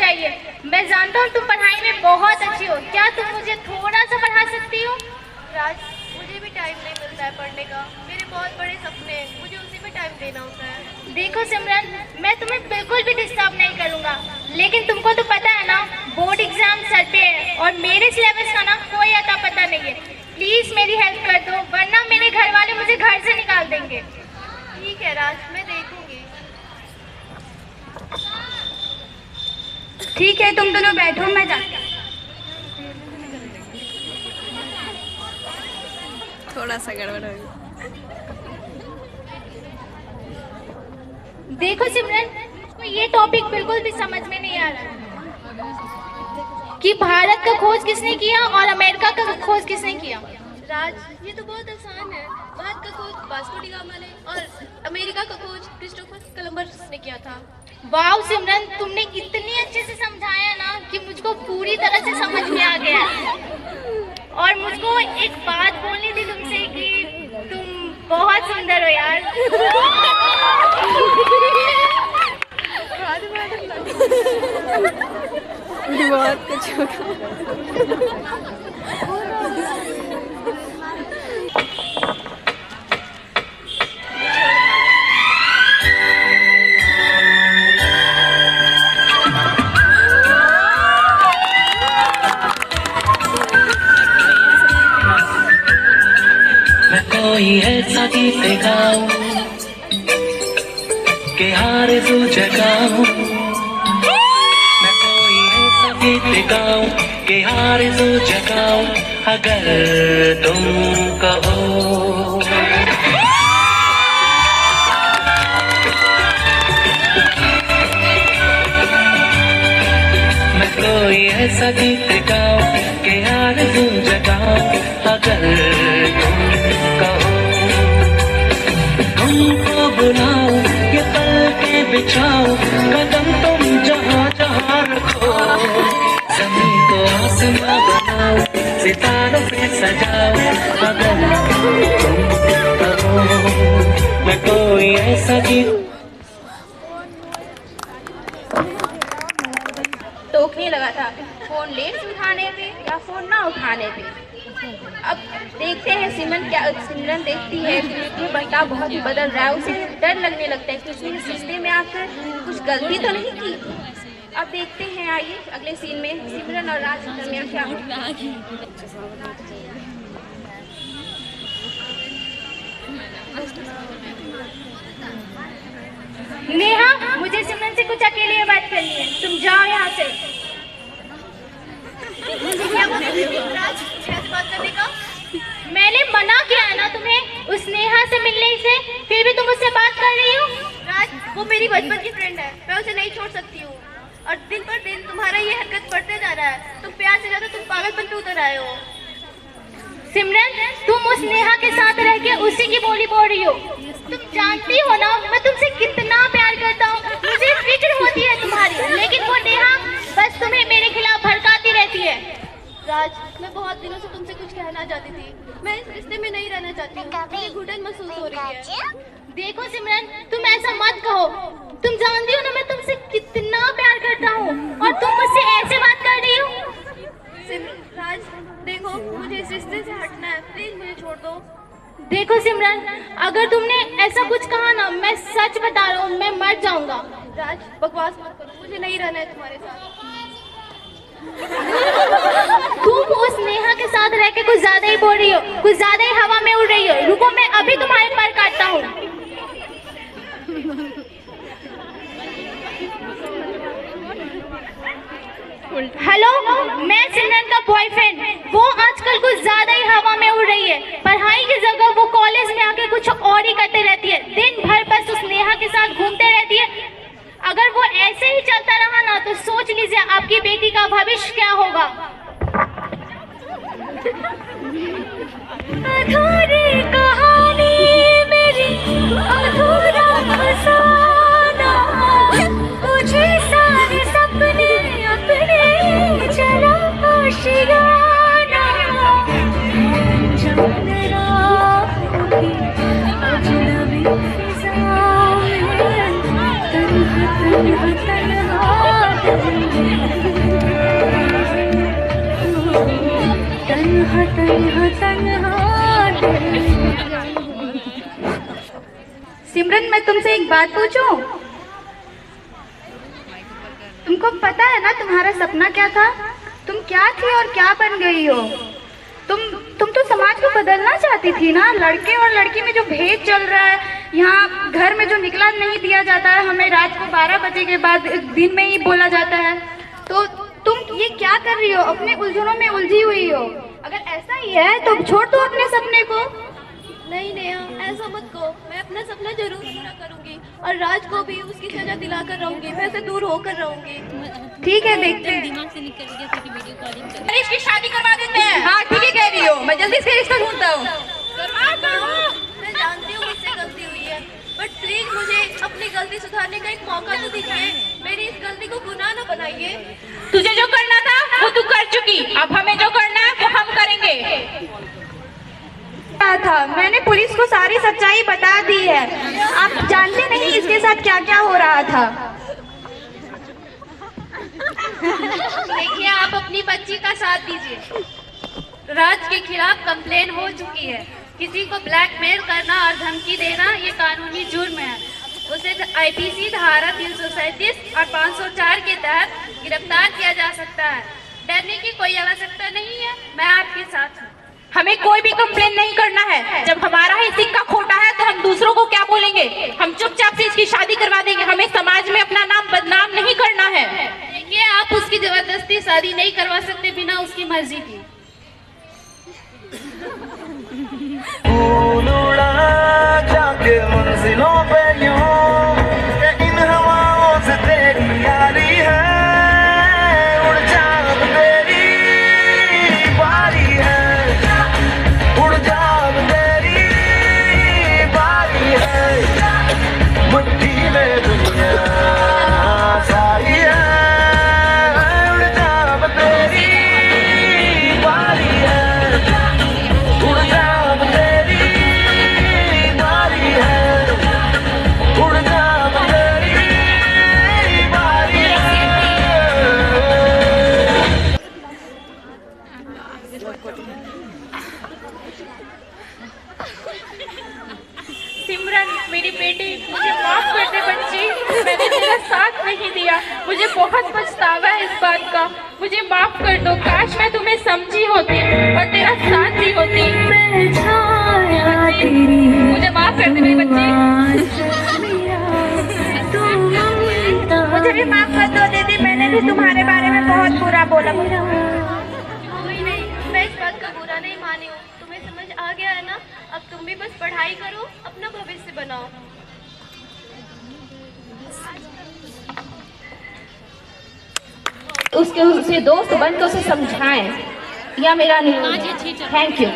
चाहिए। मैं जानता हूँ तुम पढ़ाई में बहुत अच्छी हो, क्या तुम मुझे थोड़ा सा पढ़ा सकती हो? राज, मुझे भी टाइम नहीं मिलता है पढ़ने का। मेरे बहुत बड़े सपने हैं, मुझे उसी में टाइम देना होता है। देखो सिमरन, मैं तुम्हें बिल्कुल भी डिस्टर्ब नहीं करूँगा, लेकिन तुमको तो पता है ना बोर्ड एग्जाम सर पे है और मेरे सिलेबस का ना कोई अता पता नहीं है। प्लीज़ मेरी हेल्प कर दो, वरना मेरे घर वाले मुझे घर से निकाल देंगे। ठीक है राज, मैं देखूंगी। ठीक है, तुम दोनों बैठो, मैं जाती हूँ। थोड़ा सा गड़बड़ हो गया। देखो सिमरन, मुझको ये टॉपिक बिल्कुल भी समझ में नहीं आ रहा कि भारत का खोज किसने किया और अमेरिका का खोज किसने किया। राज, ये तो बहुत आसान है। भारत का खोज वास्को डी गामा ने और अमेरिका का खोज क्रिस्टोफर कोलंबस ने किया था। वाह सिमरन, तुमने इतनी अच्छे से समझाया ना कि मुझको पूरी तरह से समझ में आ गया। और मुझको एक बात बोलनी थी तुमसे कि तुम बहुत सुंदर हो यार। बहुत कुछ होगा। कोई ऐसा गीत गाऊं कि आरज़ू जगाऊं। मैं कोई ऐसा गीत गाऊं कि आरज़ू जगाऊं, अगर तुम कहो। मैं कोई ऐसा गीत गाऊं कि आरज़ू जगाऊं, अगर तुम कहो। तुमको बुलाओ, ये पल के बिछाओ, कदम तुम जहाँ जहाँ रखो। ज़मीन को आसमां बनाओ, सितारों पे सजाओ, अगर तुम कहो। मैं कोई ऐसा गीत। टोकने लगा था फोन लेट से उठाने पे या फोन ना उठाने पे। अब देखते हैं सिमरन देखती है कि ये बर्ताव बहुत ही बदल रहा है। उसे डर लगने लगता है कि उसने इस रिश्ते में आकर कुछ गलती तो नहीं की। अब देखते हैं, आइए अगले सीन में सिमरन और राज के दरमियान क्या होता है। नेहा, मुझे सिमरन से कुछ अकेले बात करनी है, तुम जाओ यहाँ से। राज, कैसे बात करने का? मैंने मना किया है ना तुम्हें उस नेहा से मिलने से, फिर भी तुम उससे बात कर रही हो। राज, वो मेरी बचपन की फ्रेंड है, मैं उसे नहीं छोड़ सकती हूँ। और दिन पर दिन तुम्हारा ये हरकत बढ़ते जा रहा है। तुम प्यार से ज्यादा तुम पागलपन पे उतर आए हो। सिमरन, तुम उस नेहा के साथ रह के उसी की बोली बोल रही हो। तुम जानती हो ना मैं तुमसे कितना प्यार करता हूँ, मुझे फिक्र होती है तुम्हारी, लेकिन वो नेहा बस तुम्हें मेरे खिलाफ भड़काती रहती है। राज, मैं बहुत दिनों से तुमसे कुछ कहना चाहती थी। मैं इस रिश्ते में नहीं रहना चाहती हूँ, मुझे घुटन महसूस हो रही है। देखो सिमरन, तुम ऐसा मत कहो। तुम जानती हो ना मैं तुमसे कितना प्यार करता हूँ और तुम मुझसे ऐसे बात कर रही हो। राज, देखो मुझे इस रिश्ते से हटना है, प्लीज मुझे छोड़ दो। देखो सिमरन, अगर तुमने ऐसा कुछ कहा ना, मैं सच बता रहा हूँ, मैं मर जाऊंगा। राज, बकवास मत करो, मुझे नहीं रहना है तुम्हारे साथ। तुम उस नेहा के साथ रह के कुछ ज्यादा ही बोल रही हो, कुछ ज्यादा ही हवा में उड़ रही हो। रुको, मैं अभी तुम्हारे पर काटता हूँ। हेलो, मैं सिमरन का बॉयफ्रेंड। वो आजकल कुछ ज्यादा ही हवा में उड़ रही है। पढ़ाई की जगह वो कॉलेज में आके कुछ और ही करते रहती है। दिन भर बस उस नेहा के साथ घूमते रहती है। अगर वो ऐसे ही चलता रहा ना तो सोच लीजिए आपकी बेटी का भविष्य क्या होगा। अधूरी कहानी मेरी, अधूरा फसाना, मुझे सारे सपने अपने चला आशियाना। जान राहों अजनबी फिजा में, तन्हा तन्हा तन्हा सिमरन, मैं तुमसे एक बात पूछूं? तुमको पता है ना तुम्हारा सपना क्या था? तुम क्या थी और क्या बन गई हो? तुम तो समाज को बदलना चाहती थी ना। लड़के और लड़की में जो भेद चल रहा है, यहाँ घर में जो निकला नहीं दिया जाता है, हमें रात को 12 बजे के बाद दिन में ही बोला जाता है, तो तुम ये क्या कर रही हो? अपने उलझनों में उलझी हुई हो। अगर ऐसा ही है तो छोड़ दो अपने सपने को। नहीं नेहा, ऐसा मत कहो। मैं अपना सपना जरूर पूरा करूंगी और राज को भी उसकी सजा दिलाकर रहूंगी। मैं से दूर होकर रहूंगी। ठीक है, देखते हैं। दिमाग से निकल गया था कि वीडियो कॉलिंग कर इसकी शादी करवा देते हैं। हाँ ठीक है कह रही हो, मैं जल्दी से रिश्ता ढूंढता हूँ। मैं जानती हूँ मुझसे गलती हुई है, बट प्लीज मुझे अपनी गलती सुधारने का एक मौका तो दीजिए। मेरी इस गलती को गुनाह न बनाइए। तुझे जो करना था वो तू कर चुकी, अब हमें जो करना है वो हम करेंगे। था मैंने पुलिस को सारी सच्चाई बता दी है। आप जानते नहीं इसके साथ क्या क्या हो रहा था। देखिए, आप अपनी बच्ची का साथ दीजिए। राज के खिलाफ कंप्लेन हो चुकी है। किसी को ब्लैकमेल करना और धमकी देना ये कानूनी जुर्म है। उसे IPC धारा 337 और 504 के तहत गिरफ्तार किया जा सकता है। डरने की कोई आवश्यकता नहीं है, मैं आपके साथ हूँ। हमें कोई भी कंप्लेन नहीं करना है। जब हमारा ही सिक्का खोटा है तो हम दूसरों को क्या बोलेंगे? हम चुपचाप से इसकी शादी करवा देंगे। हमें समाज में अपना नाम बदनाम नहीं करना है। देखिए, आप उसकी जबरदस्ती शादी नहीं करवा सकते बिना उसकी मर्जी की। फूल उड़ा जाके मंजिलों पे यूं, इन हवाओं से तेरी यारी है। उड़ जा अब तेरी बारी है, उड़ जा अब तेरी बारी है। मुट्ठी में दुनिया सारी है, उड़ जा अब तेरी बारी है, उड़ जा अब तेरी बारी है, उड़ जा अब तेरी बारी है। सिमरन मेरी बेटी, मुझे माफ कर दे बच्ची। मैंने तेरा साथ नहीं दिया, मुझे बहुत पछतावा है इस बात का। मुझे माफ कर दो। काश मैं तुम्हें समझी होती और तेरा साथ दी होती। मुझे माफ कर दे मेरी बच्ची। मुझे भी माफ कर दो दीदी, मैंने भी तुम्हारे बारे में बहुत बुरा बोला। कोई नहीं, मैं इस बात का बुरा नहीं मानी हूँ। तुम्हें समझ आ गया है ना? अब तुम भी बस पढ़ाई करो, अपना भविष्य बनाओ। उसे दोस्त बन के उसे समझाएं। या मेरा नहीं। Thank you.